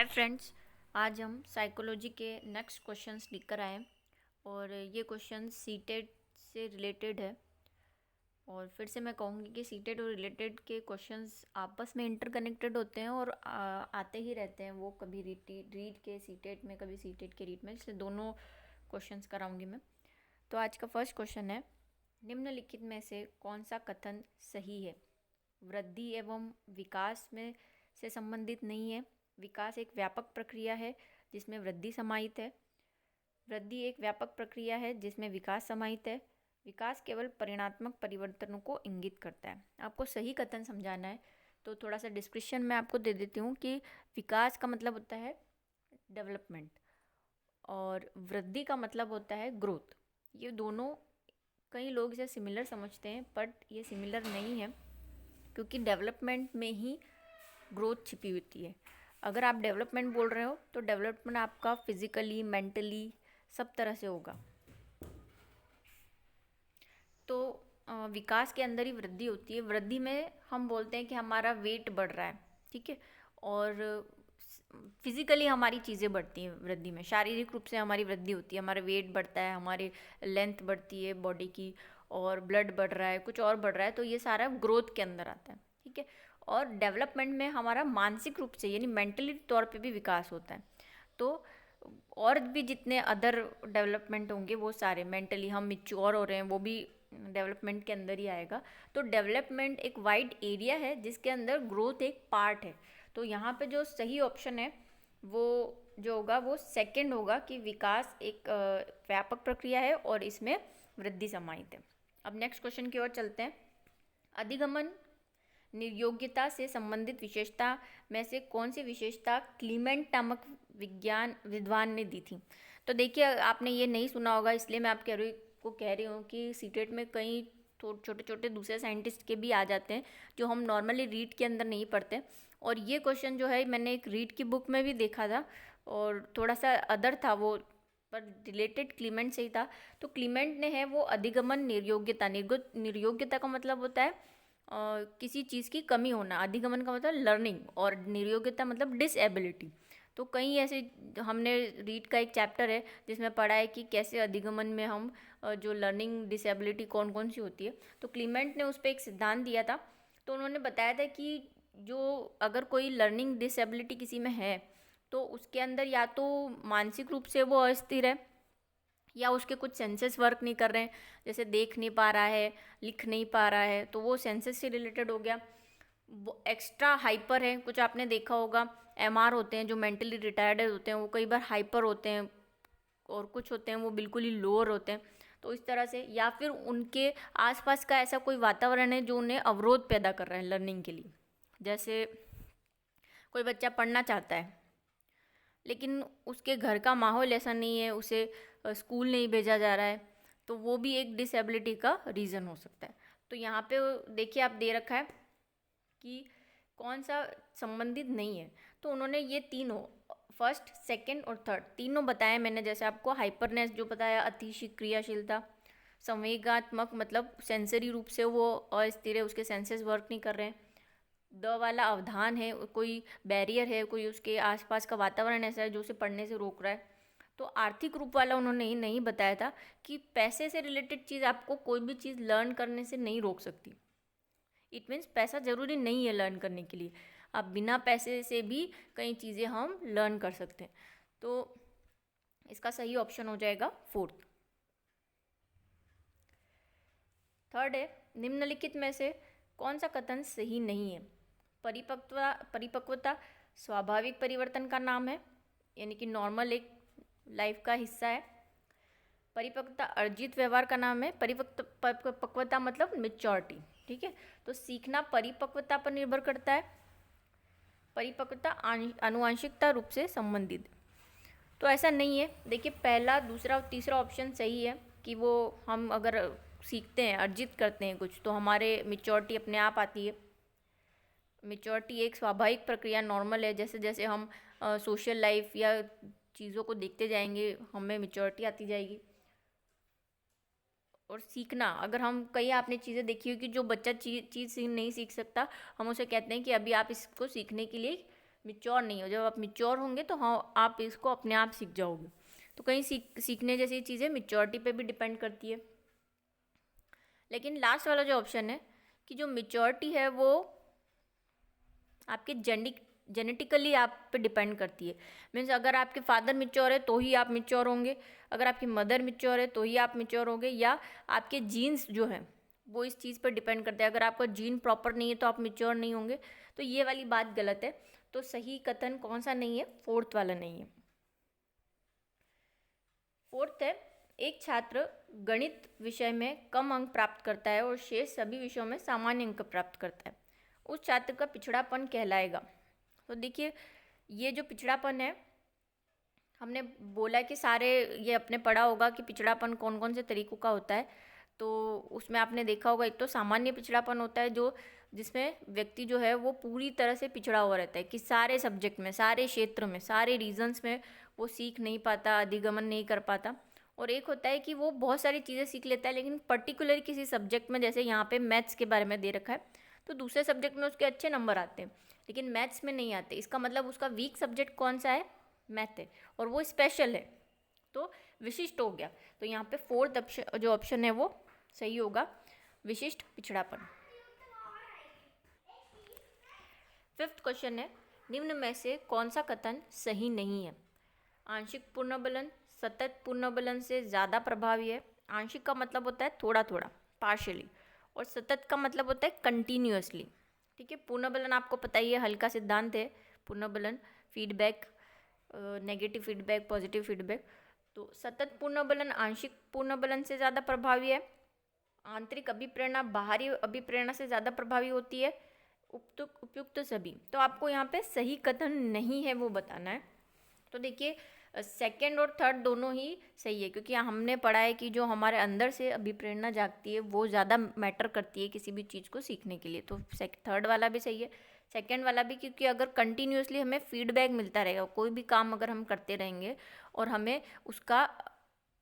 Hi friends, आज हम psychology के नेक्स्ट क्वेश्चंस लेकर आए हैं और ये क्वेश्चन सीटेट से रिलेटेड है। और फिर से मैं कहूँगी कि सीटेट और रिलेटेड के क्वेश्चंस आपस में इंटरकनेक्टेड होते हैं और आते ही रहते हैं। वो कभी रीट के सीटेट में, कभी सीटेट के रीट में, इसलिए दोनों क्वेश्चंस कराऊंगी मैं। तो आज का फर्स्ट क्वेश्चन है, निम्नलिखित में से कौन सा कथन सही है? वृद्धि एवं विकास में से संबंधित नहीं है। विकास एक व्यापक प्रक्रिया है जिसमें वृद्धि समाहित है। वृद्धि एक व्यापक प्रक्रिया है जिसमें विकास समाहित है। विकास केवल परिणात्मक परिवर्तनों को इंगित करता है। आपको सही कथन समझाना है तो थोड़ा सा डिस्क्रिप्शन मैं आपको दे देती हूँ कि विकास का मतलब होता है डेवलपमेंट और वृद्धि का मतलब होता है ग्रोथ। ये दोनों कई लोग इसे सिमिलर समझते हैं, बट ये सिमिलर नहीं है क्योंकि डेवलपमेंट में ही ग्रोथ छिपी होती है। अगर आप डेवलपमेंट बोल रहे हो तो डेवलपमेंट आपका फिजिकली, मेंटली, सब तरह से होगा। तो विकास के अंदर ही वृद्धि होती है। वृद्धि में हम बोलते हैं कि हमारा वेट बढ़ रहा है, ठीक है, और फिजिकली हमारी चीज़ें बढ़ती हैं। वृद्धि में शारीरिक रूप से हमारी वृद्धि होती है, हमारा वेट बढ़ता है, हमारी लेंथ बढ़ती है बॉडी की, और ब्लड बढ़ रहा है, कुछ और बढ़ रहा है, तो ये सारा ग्रोथ के अंदर आता है, ठीक है। और डेवलपमेंट में हमारा मानसिक रूप से यानी मेंटली तौर पे भी विकास होता है। तो और भी जितने अदर डेवलपमेंट होंगे वो सारे, मेंटली हम मिच्योर हो रहे हैं, वो भी डेवलपमेंट के अंदर ही आएगा। तो डेवलपमेंट एक वाइड एरिया है जिसके अंदर ग्रोथ एक पार्ट है। तो यहाँ पे जो सही ऑप्शन है वो जो होगा वो सेकंड होगा कि विकास एक व्यापक प्रक्रिया है और इसमें वृद्धि समाहित है। अब नेक्स्ट क्वेश्चन की ओर चलते हैं। अधिगमन निर्योग्यता से संबंधित विशेषता में से कौन सी विशेषता क्लीमेंट नामक विज्ञान विद्वान ने दी थी? तो देखिए, आपने ये नहीं सुना होगा, इसलिए मैं आप कह रही हूँ कि सीटेट में कई छोटे छोटे दूसरे साइंटिस्ट के भी आ जाते हैं जो हम नॉर्मली रीड के अंदर नहीं पढ़ते। और ये क्वेश्चन जो है मैंने एक रीड की बुक में भी देखा था और थोड़ा सा अदर था वो, पर रिलेटेड क्लीमेंट से ही था। तो क्लीमेंट ने है वो अधिगमन निर्योग्यता, निर्योग्यता का मतलब होता है किसी चीज़ की कमी होना, अधिगमन का मतलब लर्निंग, और निर्योग्यता मतलब डिसएबिलिटी। तो कई ऐसे हमने रीड का एक चैप्टर है जिसमें पढ़ा है कि कैसे अधिगमन में हम जो लर्निंग डिसेबिलिटी कौन कौन सी होती है। तो क्लीमेंट ने उस पर एक सिद्धांत दिया था। तो उन्होंने बताया था कि जो अगर कोई लर्निंग डिसेबिलिटी किसी में है तो उसके अंदर या तो मानसिक रूप से वो अस्थिर है या उसके कुछ सेंसेस वर्क नहीं कर रहे हैं, जैसे देख नहीं पा रहा है, लिख नहीं पा रहा है, तो वो सेंसेस से रिलेटेड हो गया। वो एक्स्ट्रा हाइपर है, कुछ आपने देखा होगा, एमआर होते हैं जो मेंटली रिटायर्ड होते हैं वो कई बार हाइपर होते हैं, और कुछ होते हैं वो बिल्कुल ही लोअर होते हैं। तो इस तरह से, या फिर उनके आसपास का ऐसा कोई वातावरण है जो उन्हें अवरोध पैदा कर रहा है लर्निंग के लिए। जैसे कोई बच्चा पढ़ना चाहता है लेकिन उसके घर का माहौल ऐसा नहीं है, उसे स्कूल नहीं भेजा जा रहा है, तो वो भी एक डिसेबिलिटी का रीज़न हो सकता है। तो यहाँ पे देखिए आप दे रखा है कि कौन सा संबंधित नहीं है। तो उन्होंने ये तीनों, फर्स्ट, सेकंड और थर्ड, तीनों बताए मैंने। जैसे आपको हाइपरनेस जो बताया, अति क्रियाशीलता, संवेगात्मक मतलब सेंसरी रूप से वो अस्थिर है, उसके सेंसेस वर्क नहीं कर रहे हैं। द वाला अवधान है, कोई बैरियर है, कोई उसके आसपास का वातावरण ऐसा है जो उसे पढ़ने से रोक रहा है। तो आर्थिक रूप वाला उन्होंने ही नहीं बताया था कि पैसे से रिलेटेड चीज़ आपको कोई भी चीज़ लर्न करने से नहीं रोक सकती। इट मीन्स पैसा ज़रूरी नहीं है लर्न करने के लिए, आप बिना पैसे से भी कई चीज़ें हम लर्न कर सकते हैं। तो इसका सही ऑप्शन हो जाएगा फोर्थ। थर्ड है, निम्नलिखित में से कौन सा कथन सही नहीं है? परिपक्वता स्वाभाविक परिवर्तन का नाम है, यानी कि नॉर्मल एक लाइफ का हिस्सा है। परिपक्वता अर्जित व्यवहार का नाम है। परिपक्वता मतलब मेच्योरिटी, ठीक है। तो सीखना परिपक्वता पर निर्भर करता है। परिपक्वता आनुवंशिकता रूप से संबंधित। तो ऐसा नहीं है। देखिए, पहला, दूसरा और तीसरा ऑप्शन सही है कि वो हम अगर सीखते हैं, अर्जित करते हैं कुछ, तो हमारे मेच्योरिटी अपने आप आती है। मेच्योरिटी एक स्वाभाविक प्रक्रिया, नॉर्मल है। जैसे जैसे हम सोशल लाइफ या चीज़ों को देखते जाएंगे हमें मेच्योरिटी आती जाएगी। और सीखना, अगर हम कई आपने चीज़ें देखी होगी, जो बच्चा चीज़ नहीं सीख सकता, हम उसे कहते हैं कि अभी आप इसको सीखने के लिए मिच्योर नहीं हो। जब आप मिच्योर होंगे तो हाँ आप इसको अपने आप सीख जाओगे। तो कहीं सीखने जैसी चीज़ें मिच्योरिटी पे भी डिपेंड करती है। लेकिन लास्ट वाला जो ऑप्शन है कि जो मिच्योरिटी है वो आपके जेनेटिकली आप पे डिपेंड करती है। मीन्स अगर आपके फादर मिच्योर है तो ही आप मिच्योर होंगे, अगर आपकी मदर मिच्योर है तो ही आप मिच्योर होंगे, या आपके जीन्स जो हैं वो इस चीज़ पर डिपेंड करते हैं। अगर आपका जीन प्रॉपर नहीं है तो आप मिच्योर नहीं होंगे। तो ये वाली बात गलत है। तो सही कथन कौन सा नहीं है? फोर्थ वाला नहीं है। फोर्थ है, एक छात्र गणित विषय में कम अंक प्राप्त करता है और शेष सभी विषयों में सामान्य अंक प्राप्त करता है, उस छात्र का पिछड़ापन कहलाएगा। तो देखिए ये जो पिछड़ापन है, हमने बोला कि सारे ये अपने पढ़ा होगा कि पिछड़ापन कौन कौन से तरीकों का होता है। तो उसमें आपने देखा होगा एक तो सामान्य पिछड़ापन होता है जो जिसमें व्यक्ति जो है वो पूरी तरह से पिछड़ा हुआ रहता है कि सारे सब्जेक्ट में, सारे क्षेत्र में, सारे रीजन्स में वो सीख नहीं पाता, अधिगमन नहीं कर पाता। और एक होता है कि वो बहुत सारी चीज़ें सीख लेता है लेकिन पर्टिकुलर किसी सब्जेक्ट में, जैसे यहाँ पे मैथ्स के बारे में दे रखा है, तो दूसरे सब्जेक्ट में उसके अच्छे नंबर आते हैं लेकिन मैथ्स में नहीं आते। इसका मतलब उसका वीक सब्जेक्ट कौन सा है? मैथ है, और वो स्पेशल है, तो विशिष्ट हो गया। तो यहाँ पे फोर्थ जो ऑप्शन है वो सही होगा, विशिष्ट पिछड़ापन। फिफ्थ क्वेश्चन है, निम्न में से कौन सा कथन सही नहीं है? आंशिक पूर्णबलन सतत पूर्णबलन से ज़्यादा प्रभावी है। आंशिक का मतलब होता है थोड़ा थोड़ा, पार्शियली, और सतत का मतलब होता है कंटिन्यूअसली। ठीक है, पूर्णबलन आपको पता ही है, हल्का सिद्धांत है पूर्णबलन, feedback, negative feedback, positive feedback. तो सतत पूर्णबलन आंशिक पूर्णबलन से ज़्यादा प्रभावी है। आंतरिक अभिप्रेरणा बाहरी अभिप्रेरणा से ज़्यादा प्रभावी होती है। उपयुक्त सभी, तो आपको यहाँ पे सही कथन नहीं है वो बताना है। तो देखिए सेकंड और थर्ड दोनों ही सही है, क्योंकि हमने पढ़ा है कि जो हमारे अंदर से अभिप्रेरणा जागती है वो ज़्यादा मैटर करती है किसी भी चीज़ को सीखने के लिए। तो थर्ड वाला भी सही है, सेकंड वाला भी, क्योंकि अगर कंटिन्यूसली हमें फीडबैक मिलता रहेगा, कोई भी काम अगर हम करते रहेंगे और हमें उसका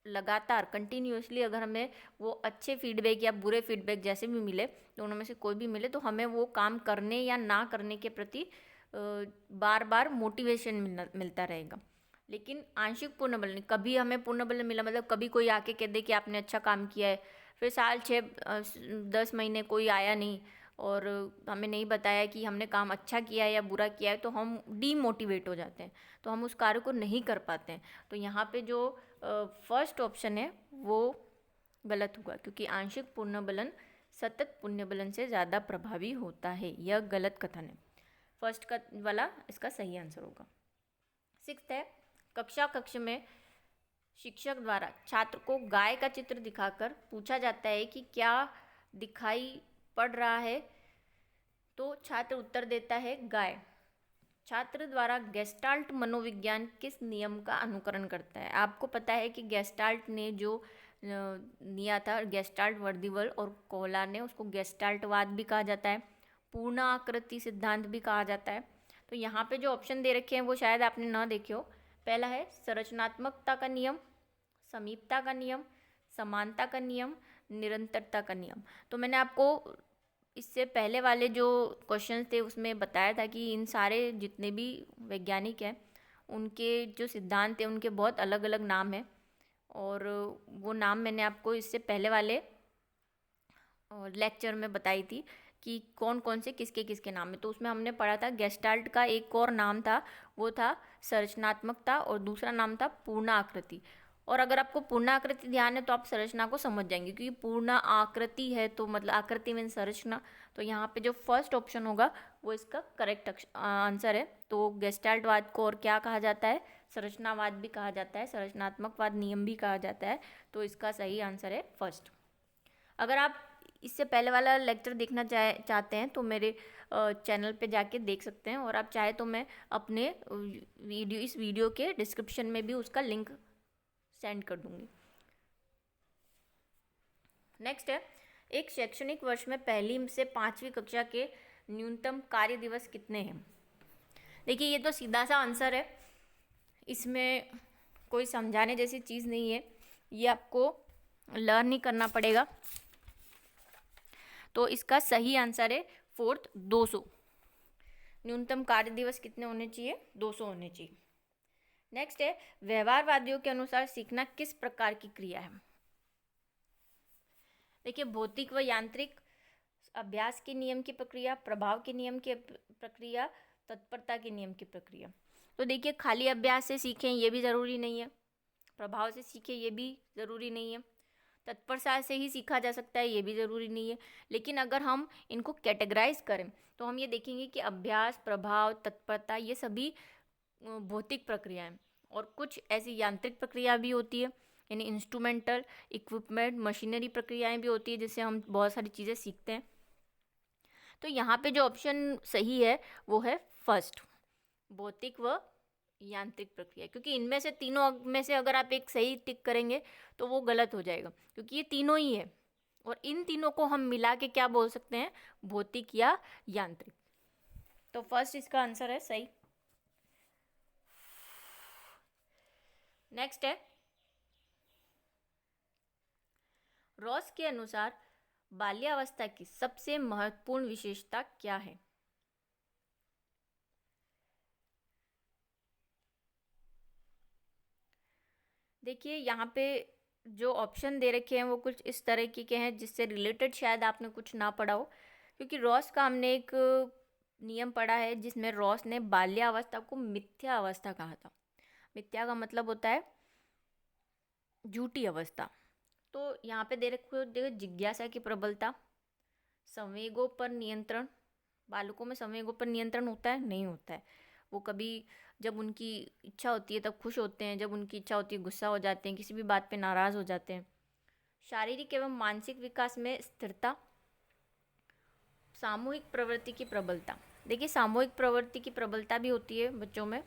लगातार कंटिन्यूसली अगर हमें वो अच्छे फीडबैक या बुरे फीडबैक जैसे भी मिले, दोनों में से कोई भी मिले, तो हमें वो काम करने या ना करने के प्रति बार बार मोटिवेशन मिलता रहेगा। लेकिन आंशिक पूर्णबलन, कभी हमें पूर्णबलन मिला मतलब कभी कोई आके कह दे कि आपने अच्छा काम किया है, फिर साल 6-10 महीने कोई आया नहीं और हमें नहीं बताया कि हमने काम अच्छा किया है या बुरा किया है, तो हम डीमोटिवेट हो जाते हैं, तो हम उस कार्य को नहीं कर पाते हैं। तो यहाँ पे जो फर्स्ट ऑप्शन है वो गलत हुआ, क्योंकि आंशिक पूर्णबलन सतत पूर्णबलन से ज़्यादा प्रभावी होता है, यह गलत कथन है। फर्स्ट का वाला इसका सही आंसर होगा। सिक्स्थ है, कक्ष में शिक्षक द्वारा छात्र को गाय का चित्र दिखाकर पूछा जाता है कि क्या दिखाई पड़ रहा है, तो छात्र उत्तर देता है गाय। छात्र द्वारा गेस्टाल्ट मनोविज्ञान किस नियम का अनुकरण करता है? आपको पता है कि गेस्टाल्ट ने जो दिया था, गेस्टाल्ट वर्दीवल और कोहलर ने, उसको गेस्टाल्टवाद भी कहा जाता है, पूर्ण आकृति सिद्धांत भी कहा जाता है। तो यहाँ पे जो ऑप्शन दे रखे हैं वो शायद आपने ना देखे हो। पहला है संरचनात्मकता का नियम, समीपता का नियम, समानता का नियम, निरंतरता का नियम। तो मैंने आपको इससे पहले वाले जो क्वेश्चन थे उसमें बताया था कि इन सारे जितने भी वैज्ञानिक हैं उनके जो सिद्धांत हैं उनके बहुत अलग अलग नाम हैं, और वो नाम मैंने आपको इससे पहले वाले लेक्चर में बताई थी कि कौन कौन से किसके किसके नाम है। तो उसमें हमने पढ़ा था गेस्टाल्ट का एक और नाम था, वो था संरचनात्मकता, और दूसरा नाम था पूर्ण आकृति। और अगर आपको पूर्ण आकृति ध्यान है तो आप संरचना को समझ जाएंगे, क्योंकि पूर्ण आकृति है तो मतलब आकृति मीन संरचना। तो यहाँ पे जो फर्स्ट ऑप्शन होगा वो इसका करेक्ट आंसर है। तो गेस्टाल्टवाद को और क्या कहा जाता है? संरचनावाद भी कहा जाता है, संरचनात्मकवाद नियम भी कहा जाता है। तो इसका सही आंसर है फर्स्ट। अगर आप इससे पहले वाला लेक्चर देखना चाहते हैं तो मेरे चैनल पे जाके देख सकते हैं, और आप चाहे तो मैं अपने इस वीडियो के डिस्क्रिप्शन में भी उसका लिंक सेंड कर दूंगी। नेक्स्ट है, एक शैक्षणिक वर्ष में पहली से 5वीं कक्षा के न्यूनतम कार्य दिवस कितने हैं? देखिए ये तो सीधा सा आंसर है, इसमें कोई समझाने जैसी चीज़ नहीं है, ये आपको लर्न ही करना पड़ेगा। तो इसका सही आंसर है फोर्थ 200। न्यूनतम कार्य दिवस कितने होने चाहिए? 200 होने चाहिए। नेक्स्ट है, व्यवहारवादियों के अनुसार सीखना किस प्रकार की क्रिया है? देखिए, भौतिक व यांत्रिक, अभ्यास के नियम की प्रक्रिया, प्रभाव के नियम की प्रक्रिया, तत्परता के नियम की प्रक्रिया। तो देखिए, खाली अभ्यास से सीखें ये भी ज़रूरी नहीं है, प्रभाव से सीखें ये भी ज़रूरी नहीं है, तत्परता से ही सीखा जा सकता है ये भी ज़रूरी नहीं है। लेकिन अगर हम इनको कैटेगराइज करें तो हम ये देखेंगे कि अभ्यास, प्रभाव, तत्परता ये सभी भौतिक प्रक्रियाएं, और कुछ ऐसी यांत्रिक प्रक्रिया भी होती है, यानी इंस्ट्रूमेंटल, इक्विपमेंट, मशीनरी प्रक्रियाएं भी होती है जिससे हम बहुत सारी चीज़ें सीखते हैं। तो यहाँ पे जो ऑप्शन सही है वो है फर्स्ट, भौतिक व यांत्रिक प्रक्रिया, क्योंकि इनमें से तीनों में से अगर आप एक सही टिक करेंगे तो वो गलत हो जाएगा, क्योंकि ये तीनों ही है और इन तीनों को हम मिला के क्या बोल सकते हैं? भौतिक या यांत्रिक। तो फर्स्ट इसका आंसर है सही। नेक्स्ट है, रॉस के अनुसार बाल्यावस्था की सबसे महत्वपूर्ण विशेषता क्या है? देखिए, यहाँ पे जो ऑप्शन दे रखे हैं वो कुछ इस तरह के हैं जिससे रिलेटेड शायद आपने कुछ ना पढ़ा हो, क्योंकि रॉस का हमने एक नियम पढ़ा है जिसमें रॉस ने बाल्यावस्था को मिथ्या अवस्था कहा था। मिथ्या का मतलब होता है झूठी अवस्था। तो यहाँ पे दे रखे देखो, जिज्ञासा की प्रबलता, संवेगों पर नियंत्रण। बालकों में संवेगों पर नियंत्रण होता है? नहीं होता है। वो कभी जब उनकी इच्छा होती है तब खुश होते हैं, जब उनकी इच्छा होती है गुस्सा हो जाते हैं, किसी भी बात पे नाराज़ हो जाते हैं। शारीरिक एवं मानसिक विकास में स्थिरता, सामूहिक प्रवृत्ति की प्रबलता। देखिए, सामूहिक प्रवृत्ति की प्रबलता भी होती है बच्चों में,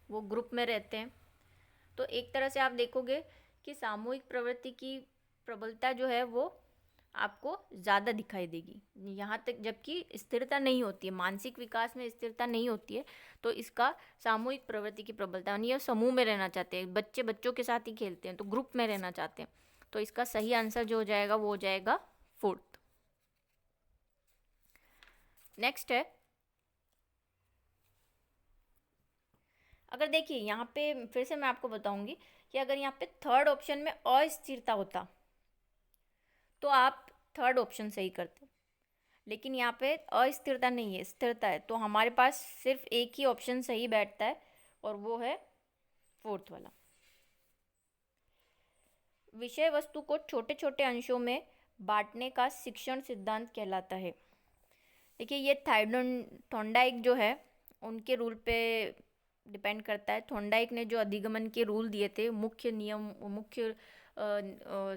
वो ग्रुप में रहते हैं। तो एक तरह से आप देखोगे कि सामूहिक प्रवृत्ति की प्रबलता जो है वो आपको ज़्यादा दिखाई देगी यहाँ तक, जबकि स्थिरता नहीं होती है, मानसिक विकास में स्थिरता नहीं होती है। तो इसका सामूहिक प्रवृत्ति की प्रबलता, यानी ये समूह में रहना चाहते हैं, बच्चे बच्चों के साथ ही खेलते हैं तो ग्रुप में रहना चाहते हैं। तो इसका सही आंसर जो हो जाएगा वो हो जाएगा फोर्थ। नेक्स्ट है, अगर देखिए यहाँ पे फिर से मैं आपको बताऊंगी कि अगर यहाँ पे थर्ड ऑप्शन में अस्थिरता होता तो आप थर्ड ऑप्शन सही करते, लेकिन यहाँ पे अस्थिरता नहीं है, स्थिरता है। तो हमारे पास सिर्फ एक ही ऑप्शन सही बैठता है और वो है फोर्थ वाला। विषय वस्तु को छोटे छोटे अंशों में बांटने का शिक्षण सिद्धांत कहलाता है। देखिए, ये थॉर्नडाइक जो है उनके रूल पे डिपेंड करता है। थॉर्नडाइक ने जो अधिगमन के रूल दिए थे, मुख्य नियम, मुख्य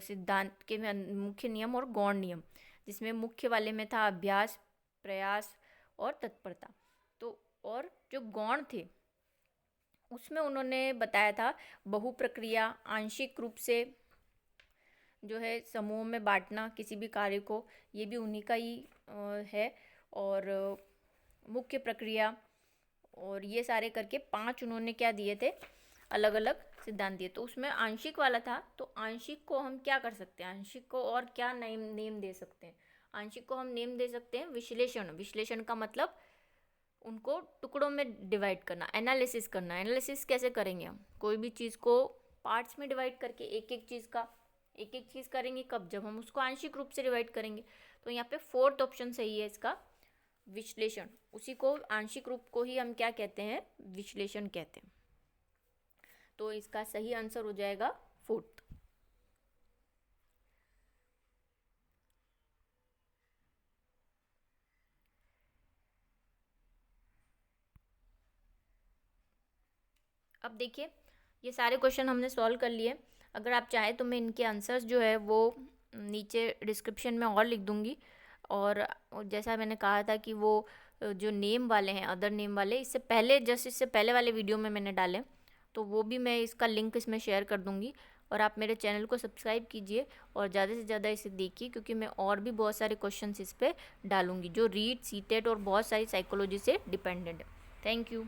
सिद्धांत के मुख्य नियम और गौण नियम, जिसमें मुख्य वाले में था अभ्यास, प्रयास और तत्परता। तो और जो गौण थे उसमें उन्होंने बताया था बहु प्रक्रिया, आंशिक रूप से जो है समूह में बांटना किसी भी कार्य को, ये भी उन्हीं का ही है। और मुख्य प्रक्रिया और ये सारे करके 5 उन्होंने क्या दिए थे, अलग अलग सिद्धांत दिए। तो उसमें आंशिक वाला था, तो आंशिक को हम क्या कर सकते हैं, आंशिक को और क्या नेम दे सकते हैं? आंशिक को हम नेम दे सकते हैं विश्लेषण। विश्लेषण का मतलब उनको टुकड़ों में डिवाइड करना, एनालिसिस करना। एनालिसिस कैसे करेंगे हम? कोई भी चीज़ को पार्ट्स में डिवाइड करके एक एक चीज़ करेंगे। कब? जब हम उसको आंशिक रूप से डिवाइड करेंगे। तो यहाँ पे फोर्थ ऑप्शन सही है इसका, विश्लेषण। उसी को, आंशिक रूप को ही हम क्या कहते हैं? विश्लेषण कहते हैं। तो इसका सही आंसर हो जाएगा फोर्थ। अब देखिए, ये सारे क्वेश्चन हमने सॉल्व कर लिए। अगर आप चाहें तो मैं इनके आंसर्स जो है वो नीचे डिस्क्रिप्शन में और लिख दूँगी। और जैसा मैंने कहा था कि वो जो नेम वाले हैं, अदर नेम वाले, इससे पहले वाले वीडियो में मैंने डाले, तो वो भी मैं इसका लिंक इसमें शेयर कर दूँगी। और आप मेरे चैनल को सब्सक्राइब कीजिए और ज़्यादा से ज़्यादा इसे देखिए, क्योंकि मैं और भी बहुत सारे क्वेश्चन इस पर डालूँगी जो रीट, सीटेट और बहुत सारी साइकोलॉजी से डिपेंडेंट है। Thank you.